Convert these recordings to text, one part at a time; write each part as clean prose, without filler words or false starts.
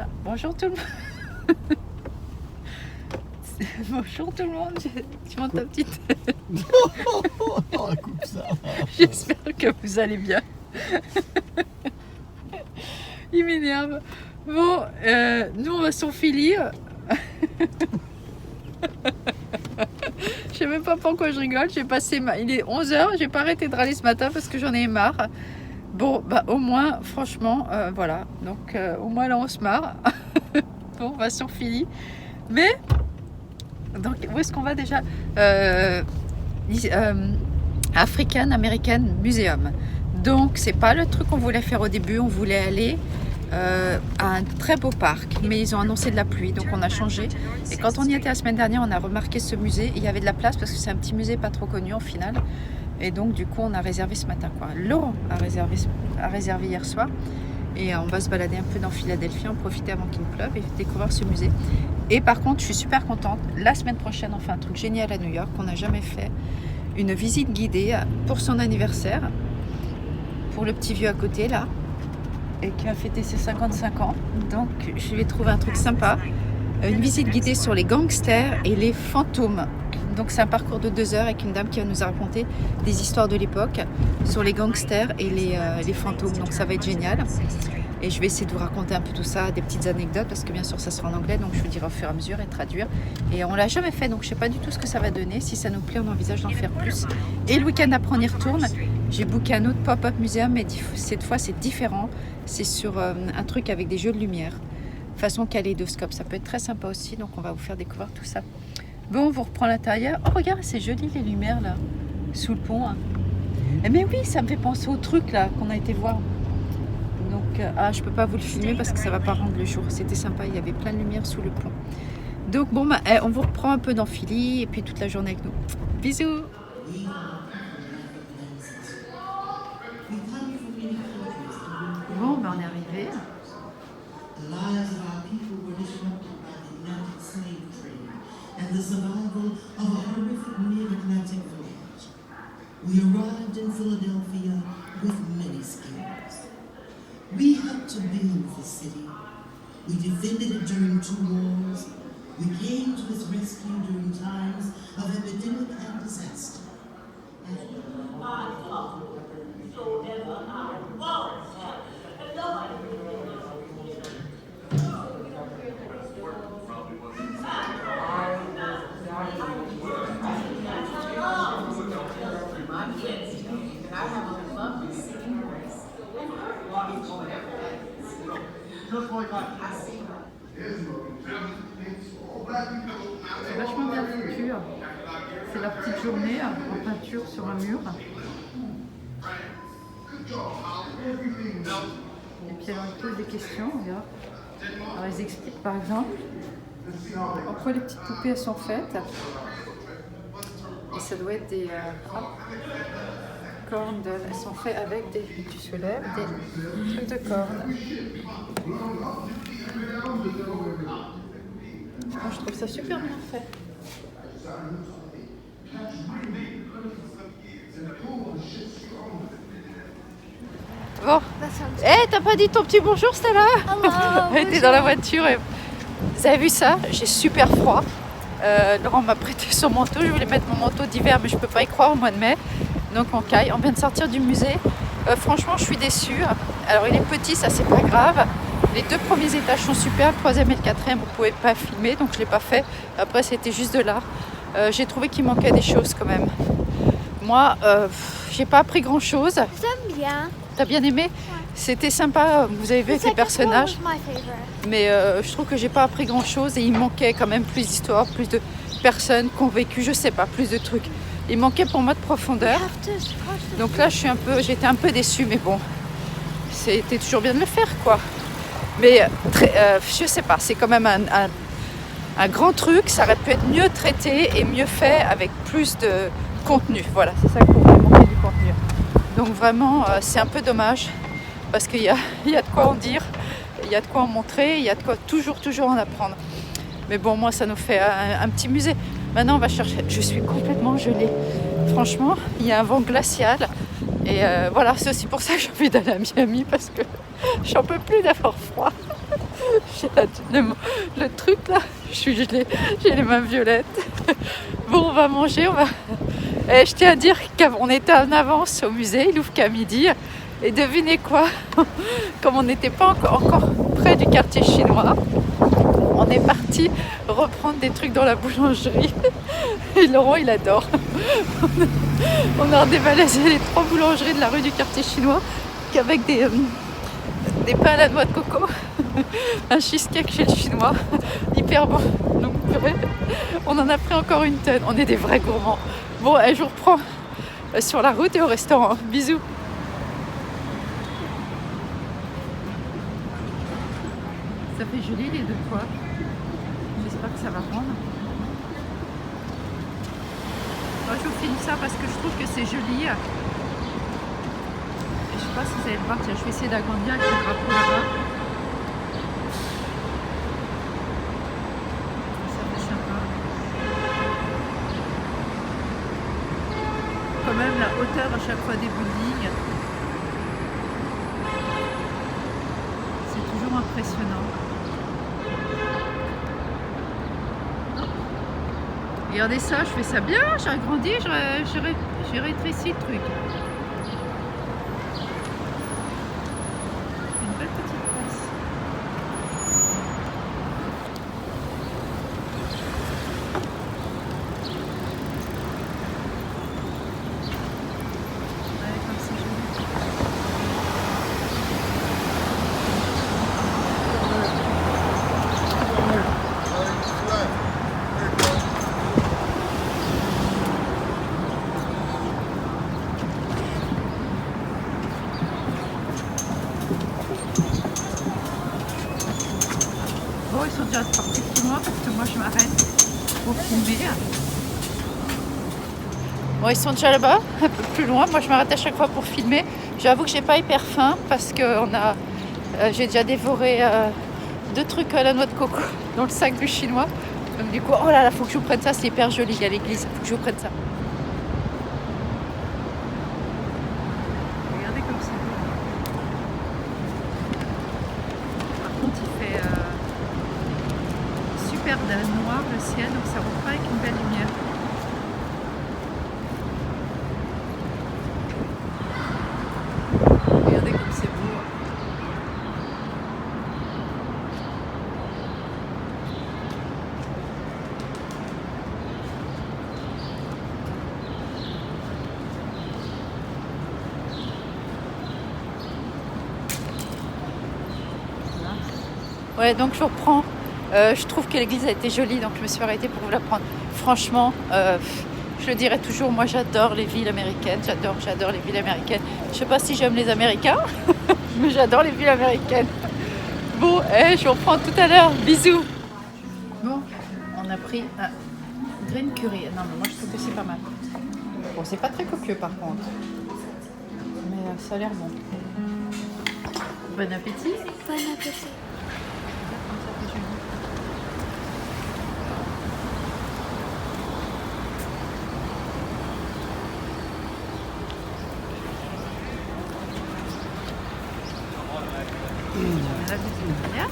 Voilà. Bonjour tout le monde. Bonjour tout le monde. Tu montes ta petite. Coupe ça. J'espère que vous allez bien. Il m'énerve. Bon, nous on va s'enfiler. Je sais même pas pourquoi je rigole. J'ai passé il est 11h, j'ai pas arrêté de râler ce matin parce que j'en ai marre. Bon, bah au moins, franchement, voilà. Donc au moins là on se marre. Bon, on va s'enfiler. Mais, donc où est-ce qu'on va déjà African American Museum. Donc c'est pas le truc qu'on voulait faire au début. On voulait aller à un très beau parc, mais ils ont annoncé de la pluie, donc on a changé. Et quand on y était la semaine dernière, on a remarqué ce musée. Il y avait de la place parce que c'est un petit musée pas trop connu en final. Et donc du coup, on a réservé ce matin, quoi. Laurent a réservé hier soir. Et on va se balader un peu dans Philadelphie, en profiter avant qu'il pleuve et découvrir ce musée. Et par contre, je suis super contente. La semaine prochaine, on fait un truc génial à New York qu'on n'a jamais fait. Une visite guidée pour son anniversaire. Pour le petit vieux à côté, là. Et qui a fêté ses 55 ans. Donc, je vais trouver un truc sympa. Une visite guidée sur les gangsters et les fantômes. Donc, c'est un parcours de 2 heures avec une dame qui va nous raconter des histoires de l'époque sur les gangsters et les fantômes. Donc, ça va être génial. Et je vais essayer de vous raconter un peu tout ça, des petites anecdotes, parce que bien sûr, ça sera en anglais. Donc, je vous dirai au fur et à mesure et traduire. Et on l'a jamais fait, donc je sais pas du tout ce que ça va donner. Si ça nous plaît, on envisage d'en faire plus. Et le week-end après, on y retourne. J'ai booké un autre pop-up museum, mais cette fois, c'est différent. C'est sur un truc avec des jeux de lumière, façon kaléidoscope. Ça peut être très sympa aussi, donc on va vous faire découvrir tout ça. Bon, on vous reprend l'intérieur. Oh, regarde, c'est joli les lumières là, sous le pont. Hein. Mais oui, ça me fait penser au truc là qu'on a été voir. Donc, je peux pas vous le filmer parce que ça va pas rendre le jour. C'était sympa, il y avait plein de lumière sous le pont. Donc bon, on vous reprend un peu dans Philly et puis toute la journée avec nous. Bisous. Bon, on est arrivé. The lives of our people were disrupted by the Atlantic slave trade and the survival of a horrific mid-Atlantic voyage. We arrived in Philadelphia with many skills. We helped to build the city. We defended it during 2 wars. We came to its rescue during times of epidemic and disaster. C'est vachement bien foutu. C'est la petite journée en peinture sur un mur. Et puis alors ils posent des questions, regarde. Alors ils expliquent par exemple en quoi les petites poupées elles sont faites. Et ça doit être des cornes, elles sont faites avec des, tu soulèves, des trucs de cornes. Moi, je trouve ça super bien fait. Bon, t'as pas dit ton petit bonjour Stella? Elle était dans la voiture et... Vous avez vu ça? J'ai super froid. Laurent m'a prêté son manteau, je voulais mettre mon manteau d'hiver mais je peux pas y croire au mois de mai. Donc on caille, on vient de sortir du musée. Franchement je suis déçue. Alors il est petit, ça c'est pas grave. Les 2 premiers étages sont super, le 3e et le 4e vous pouvez pas filmer donc je l'ai pas fait. Après c'était juste de là. J'ai trouvé qu'il manquait des choses quand même. Moi j'ai pas appris grand chose. J'aime bien. T'as bien aimé? C'était sympa, vous avez vu avec les personnages. Mais je trouve que j'ai pas appris grand chose et il manquait quand même plus d'histoires, plus de personnes qui ont vécu, je sais pas, plus de trucs. Il manquait pour moi de profondeur. Donc là j'étais un peu déçue mais bon, c'était toujours bien de le faire quoi. Mais je sais pas, c'est quand même un grand truc, ça aurait pu être mieux traité et mieux fait avec plus de contenu. Voilà, c'est ça qu'on aurait manqué du contenu. Donc vraiment c'est un peu dommage parce qu'il y a de quoi en dire, il y a de quoi en montrer, il y a de quoi toujours en apprendre. Mais bon, moi ça nous fait un petit musée. Maintenant on va chercher, je suis complètement gelée. Franchement, il y a un vent glacial. Et voilà, c'est aussi pour ça que j'ai envie d'aller à Miami parce que j'en peux plus d'avoir froid. J'ai le truc là, j'ai les mains violettes. Bon, on va manger, Et je tiens à dire qu'on était en avance au musée, il ouvre qu'à midi. Et devinez quoi, comme on n'était pas encore près du quartier chinois, on est parti reprendre des trucs dans la boulangerie. Et Laurent, il adore. On a redévalisé les 3 boulangeries de la rue du quartier chinois avec des pains à la noix de coco, un cheesecake chez le chinois, hyper bon. Donc on en a pris encore une tonne. On est des vrais gourmands. Bon, je vous reprends sur la route et au restaurant. Bisous. Ça fait joli les 2 fois. J'espère que ça va rendre. Moi, je vous filme ça parce que je trouve que c'est joli. Je sais pas si vous allez le voir, tiens, je vais essayer d'agrandir avec le drapeau là-bas. Ça fait sympa. Quand même la hauteur à chaque fois des buildings. C'est toujours impressionnant. Regardez ça, je fais ça bien, j'ai agrandi, j'ai rétréci le truc. Une belle petite place. Ouais, comme c'est joli. Bon, ils sont déjà partis plus loin parce que moi je m'arrête pour filmer. Bon, ils sont déjà là-bas, un peu plus loin. Moi je m'arrête à chaque fois pour filmer. J'avoue que j'ai pas hyper faim parce que j'ai déjà dévoré 2 trucs à la noix de coco dans le sac du chinois. Donc du coup, oh là là, faut que je vous prenne ça, c'est hyper joli. Il y a l'église, faut que je vous prenne ça. Regardez comme c'est beau. Par contre, il fait super noir le ciel, donc ça vaut pas avec une belle lumière. Regardez comme c'est beau. Ouais, donc je reprends. Je trouve que l'église a été jolie, donc je me suis arrêtée pour vous la prendre. Franchement, je le dirai toujours, moi j'adore les villes américaines, j'adore les villes américaines. Je sais pas si j'aime les Américains, mais j'adore les villes américaines. Bon, je vous reprends tout à l'heure, bisous. Bon, on a pris un green curry. Non, mais moi je trouve que c'est pas mal. Bon, c'est pas très copieux par contre, mais ça a l'air bon. Bon appétit. Bon appétit. La derrière.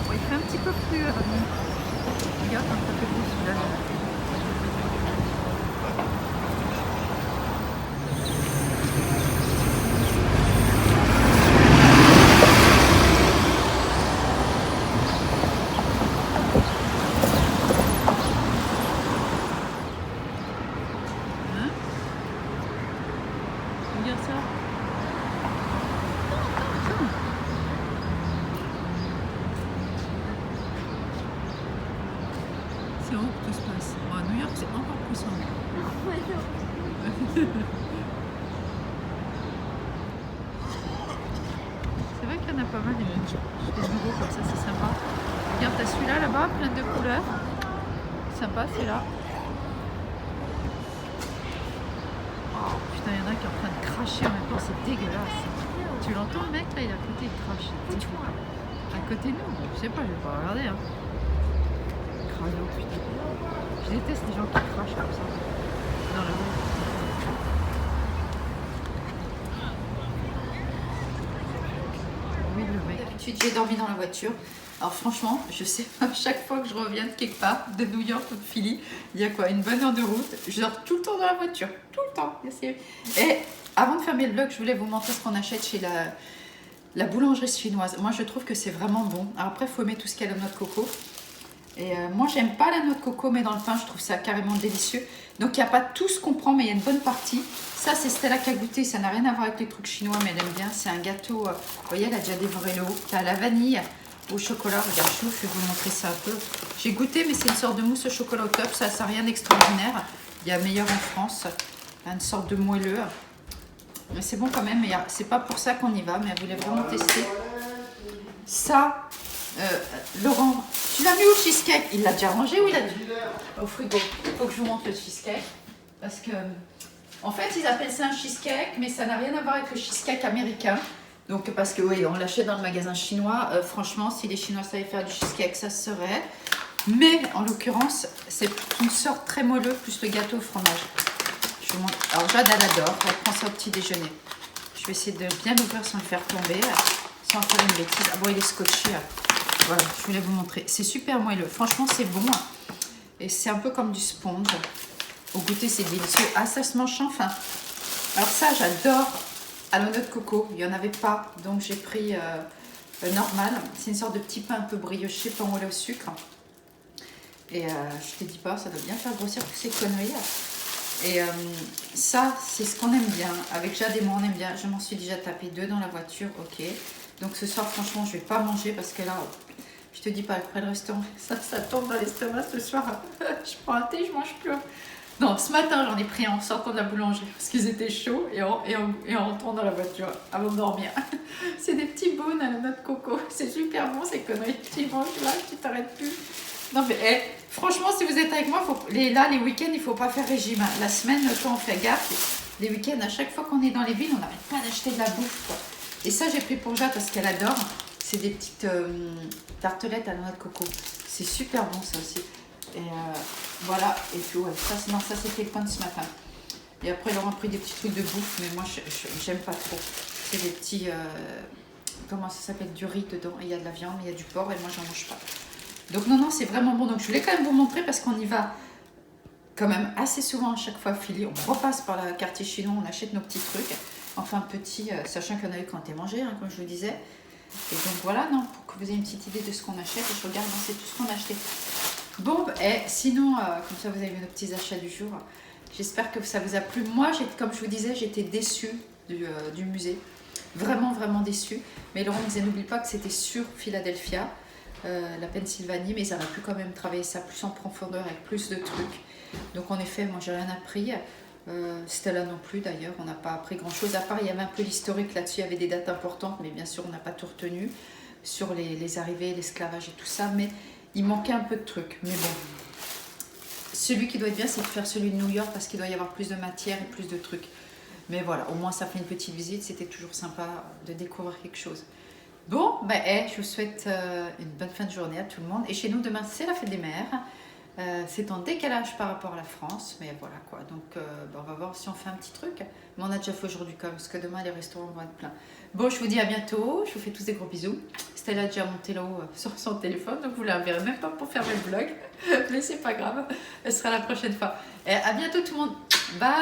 Bon, il fait un petit peu plus. Regarde, ça fait beau celui-là. Hein? Regarde ça. C'est en haut que tout se passe. Bon, à New York, c'est encore plus en haut. C'est vrai qu'il y en a pas mal des bureaux comme ça, c'est sympa. Regarde, t'as celui-là là-bas, plein de couleurs. Sympa, celui-là. Oh putain, il y en a qui est en train de cracher en même temps, c'est dégueulasse. Tu l'entends le mec là, il est à côté, il crache. À côté de nous, je sais pas, je vais pas regarder. Hein. Crado, putain. Je déteste les gens qui crachent comme ça dans la rue. Oui, le mec. d'habitude, j'ai dormi dans la voiture. Alors franchement, je sais pas, chaque fois que je reviens de quelque part, de New York ou de Philly, il y a quoi, une bonne heure de route, je dors tout le temps dans la voiture, tout le temps. Et avant de fermer le vlog, je voulais vous montrer ce qu'on achète chez la boulangerie chinoise. Moi, je trouve que c'est vraiment bon. Alors après, il faut aimer tout ce qu'il y a de noix de coco. Et moi, j'aime pas la noix de coco, mais dans le pain, je trouve ça carrément délicieux. Donc, il n'y a pas tout ce qu'on prend, mais il y a une bonne partie. Ça, c'est Stella qui a goûté. Ça n'a rien à voir avec les trucs chinois, mais elle aime bien. C'est un gâteau. Vous voyez, elle a déjà dévoré le haut. T'as la vanille au chocolat. Regarde, je vais vous montrer ça un peu. J'ai goûté, mais c'est une sorte de mousse au chocolat au top. Ça n'a rien d'extraordinaire. Il y a meilleur en France. Une sorte de moelleux. Mais c'est bon quand même. C'est pas pour ça qu'on y va, mais elle voulait vraiment tester. Ça, Laurent, tu l'as mis au cheesecake? Il l'a déjà rangé ou il a dit au frigo? Il faut que je vous montre le cheesecake. Parce que, en fait, ils appellent ça un cheesecake, mais ça n'a rien à voir avec le cheesecake américain. Donc, parce que oui, on l'achète dans le magasin chinois. Franchement, si les Chinois savaient faire du cheesecake, ça se serait. Mais, en l'occurrence, c'est une sorte très moelleux, plus le gâteau au fromage. Je vous montre. Alors, Jade, elle adore. Elle prend ça au petit déjeuner. Je vais essayer de bien l'ouvrir sans le faire tomber. Sans faire une bêtise. Ah bon, il est scotché. Voilà, je voulais vous montrer. C'est super moelleux. Franchement, c'est bon. Et c'est un peu comme du sponge. Au goûter, c'est délicieux. Ah, ça se mange sans fin. Alors ça, j'adore à la noix de coco. Il n'y en avait pas. Donc, j'ai pris normal. C'est une sorte de petit pain un peu brioché, pain au lait au sucre. Et je te dis pas, ça doit bien faire grossir toutes ces conneries. Et ça, c'est ce qu'on aime bien. Avec Jade et moi, on aime bien. Je m'en suis déjà tapé 2 dans la voiture. Ok. Donc ce soir, franchement, je vais pas manger parce que là, je te dis pas, après le restaurant, ça tombe dans l'estomac ce soir. Je prends un thé, je mange plus. Non, ce matin, j'en ai pris en sortant de la boulangerie parce qu'ils étaient chauds et en rentrant dans la voiture avant de dormir. C'est des petits baumes à la noix de coco. C'est super bon ces conneries. Tu manges là, tu t'arrêtes plus. Non mais franchement, si vous êtes avec moi, les week-ends, il faut pas faire régime. La semaine, quand on fait gaffe, les week-ends, à chaque fois qu'on est dans les villes, on n'arrête pas d'acheter de la bouffe, quoi. Et ça, j'ai pris pour Jade parce qu'elle adore. C'est des petites tartelettes à la noix de coco. C'est super bon, ça aussi. Et voilà. Et puis, ouais, ça, c'était le pain de ce matin. Et après, ils auront pris des petits trucs de bouffe, mais moi, j'aime pas trop. C'est des petits... comment ça s'appelle? Du riz dedans. Il y a de la viande, il y a du porc, et moi, j'en mange pas. Donc, non, c'est vraiment bon. Donc, je voulais quand même vous montrer parce qu'on y va quand même assez souvent à chaque fois à Philly. On repasse par le quartier chinois, on achète nos petits trucs. Enfin, petit, sachant qu'il y en a eu quand t'es mangé, hein, comme je vous disais. Et donc voilà, non, pour que vous ayez une petite idée de ce qu'on achète. Et je regarde, c'est tout ce qu'on a acheté. Bon, et sinon, comme ça, vous avez vu nos petits achats du jour. J'espère que ça vous a plu. Moi, comme je vous disais, j'étais déçue du musée. Vraiment, vraiment déçue. Mais Laurent me disait, n'oublie pas que c'était sur Philadelphia, la Pennsylvanie. Mais ça aurait pu quand même travailler ça plus en profondeur avec plus de trucs. Donc en effet, moi, j'ai rien appris. Stella non plus d'ailleurs, on n'a pas appris grand chose à part il y avait un peu l'historique là-dessus, il y avait des dates importantes, mais bien sûr on n'a pas tout retenu sur les arrivées, l'esclavage et tout ça, mais il manquait un peu de trucs. Mais bon, celui qui doit être bien, c'est de faire celui de New York parce qu'il doit y avoir plus de matière et plus de trucs. Mais voilà, au moins ça fait une petite visite, c'était toujours sympa de découvrir quelque chose. Bon, je vous souhaite une bonne fin de journée à tout le monde. Et chez nous demain c'est la fête des mères. C'est en décalage par rapport à la France, mais voilà quoi. Donc on va voir si on fait un petit truc. Mais on a déjà fait aujourd'hui quand même, parce que demain les restaurants vont être pleins. Bon, je vous dis à bientôt. Je vous fais tous des gros bisous. Stella a déjà monté là-haut sur son téléphone, donc vous la verrez même pas pour faire le vlog. Mais c'est pas grave, elle sera la prochaine fois. Et à bientôt tout le monde. Bye.